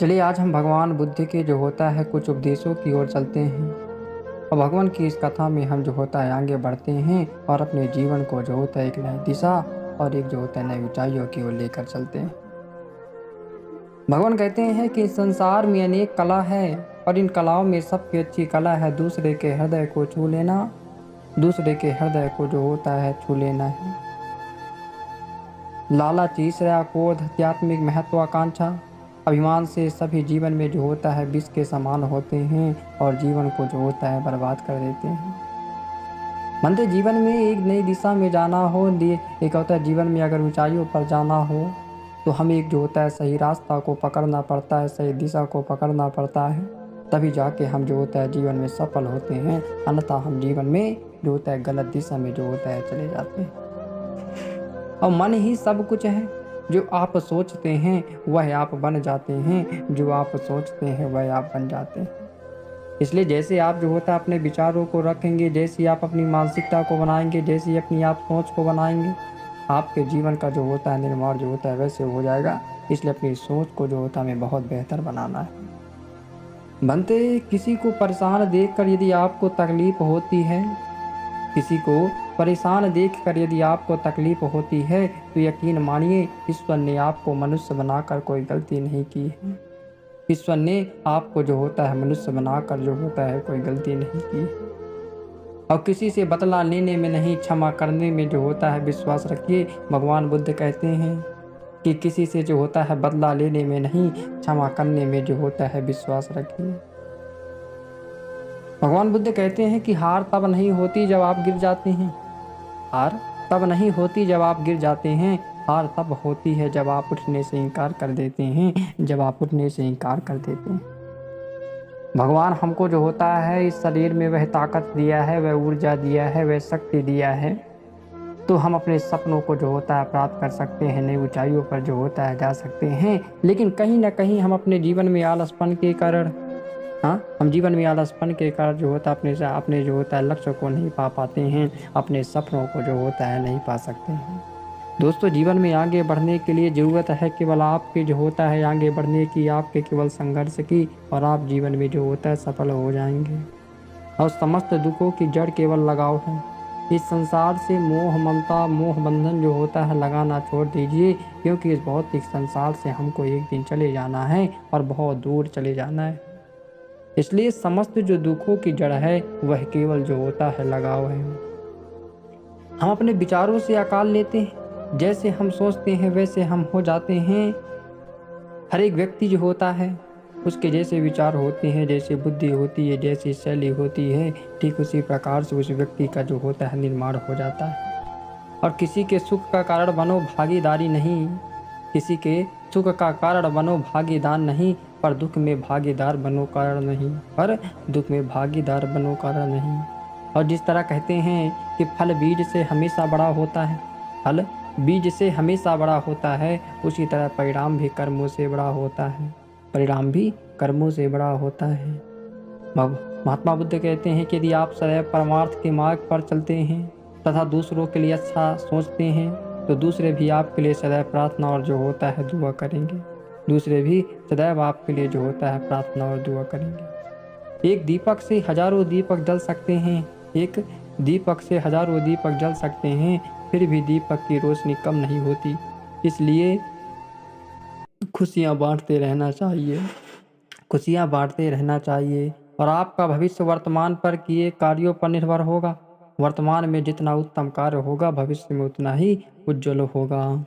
चलिए आज हम भगवान बुद्ध के जो होता है कुछ उपदेशों की ओर चलते हैं और भगवान की इस कथा में हम जो होता है आगे बढ़ते हैं और अपने जीवन को जो होता है एक नई दिशा और एक जो होता है नई ऊंचाइयों की ओर लेकर चलते हैं। भगवान कहते हैं कि संसार में अनेक कला है और इन कलाओं में सबसे अच्छी कला है दूसरे के हृदय को छू लेना, दूसरे के हृदय को जो होता है छू लेना है। लालच, ईर्ष्या, क्रोध, आध्यात्मिक महत्वाकांक्षा, अभिमान से सभी जीवन में जो होता है विष के समान होते हैं और जीवन को जो होता है बर्बाद कर देते हैं। मनते जीवन में एक नई दिशा में जाना हो, एक होता है जीवन में अगर ऊंचाइयों पर जाना हो तो हमें एक जो होता है सही रास्ता को पकड़ना पड़ता है, सही दिशा को पकड़ना पड़ता है, तभी जाके हम जो होता है जीवन में सफल होते हैं। अन्यथा हम जीवन में जो होता है गलत दिशा में जो होता है चले जाते हैं। और मन ही सब कुछ है, जो आप सोचते हैं वह आप बन जाते हैं, जो आप सोचते हैं वह आप बन जाते हैं। इसलिए जैसे आप जो होता है अपने विचारों को रखेंगे, जैसे आप अपनी मानसिकता को बनाएंगे, जैसे अपनी आप सोच को बनाएंगे, आपके जीवन का जो होता है निर्माण जो होता है वैसे हो जाएगा। इसलिए अपनी सोच को जो होता है हमें बहुत बेहतर बनाना है। बनते किसी को परेशान देखकर यदि आपको तकलीफ होती है, किसी को परेशान देखकर यदि आपको तकलीफ होती है तो यकीन मानिए ईश्वर ने आपको मनुष्य बनाकर कोई गलती नहीं की है। ईश्वर ने आपको जो होता है मनुष्य बनाकर जो होता है कोई गलती नहीं की। और किसी से बदला लेने में नहीं, क्षमा करने में जो होता है विश्वास रखिए। भगवान बुद्ध कहते हैं कि किसी से जो होता है बदला लेने में नहीं, क्षमा करने में जो होता है विश्वास रखिए। भगवान बुद्ध कहते हैं कि हार तब नहीं होती जब आप गिर जाते हैं, हार तब नहीं होती जब आप गिर जाते हैं, हार तब होती है जब आप उठने से इनकार कर देते हैं, जब आप उठने से इनकार कर देते हैं। भगवान हमको जो होता है इस शरीर में वह ताकत दिया है, वह ऊर्जा दिया है, वह शक्ति दिया है, तो हम अपने सपनों को जो होता है प्राप्त कर सकते हैं, नई ऊंचाइयों पर जो होता है जा सकते हैं। लेकिन कहीं ना कहीं हम अपने जीवन में आलसपन के कारण हम जीवन में आलसपन के कारण जो होता है अपने जो होता है लक्ष्य को नहीं पा पाते हैं, अपने सपनों को जो होता है नहीं पा सकते हैं। दोस्तों, जीवन में आगे बढ़ने के लिए ज़रूरत है केवल आपके जो होता है आगे बढ़ने की, आपके केवल संघर्ष की, और आप जीवन में जो होता है सफल हो जाएंगे। और समस्त दुखों की जड़ केवल लगाव है। इस संसार से मोह, ममता, मोह बंधन जो होता है लगाना छोड़ दीजिए, क्योंकि इस भौतिक संसार से हमको एक दिन चले जाना है और बहुत दूर चले जाना है। इसलिए समस्त जो दुखों की जड़ है वह केवल जो होता है लगाव है। हम अपने विचारों से आकार लेते हैं, जैसे हम सोचते हैं वैसे हम हो जाते हैं। हर एक व्यक्ति जो होता है उसके जैसे विचार होते हैं, जैसे बुद्धि होती है, जैसी शैली होती है, ठीक उसी प्रकार से उस व्यक्ति का जो होता है निर्माण हो जाता है। और किसी के सुख का कारण बनो भागीदारी नहीं, किसी के सुख का कारण बनो भागीदार नहीं, पर दुख में भागीदार बनो कारण नहीं, पर दुख में भागीदार बनो कारण नहीं। और जिस तरह कहते हैं कि फल बीज से हमेशा बड़ा होता है, फल बीज से हमेशा बड़ा होता है, उसी तरह परिणाम भी कर्मों से बड़ा होता है, परिणाम भी कर्मों से बड़ा होता है। महात्मा बुद्ध कहते हैं कि यदि आप सदैव परमार्थ के मार्ग पर चलते हैं तथा दूसरों के लिए अच्छा सोचते हैं तो दूसरे भी आपके लिए सदैव प्रार्थना और जो होता है दुआ करेंगे, दूसरे भी सदैव आपके लिए जो होता है प्रार्थना और दुआ करेंगे। एक दीपक से हजारों दीपक जल सकते हैं, एक दीपक से हजारों दीपक जल सकते हैं, फिर भी दीपक की रोशनी कम नहीं होती। इसलिए खुशियाँ बांटते रहना चाहिए, खुशियाँ बांटते रहना चाहिए। और आपका भविष्य वर्तमान पर किए कार्यों पर निर्भर होगा। वर्तमान में जितना उत्तम कार्य होगा भविष्य में उतना ही उज्जवल होगा।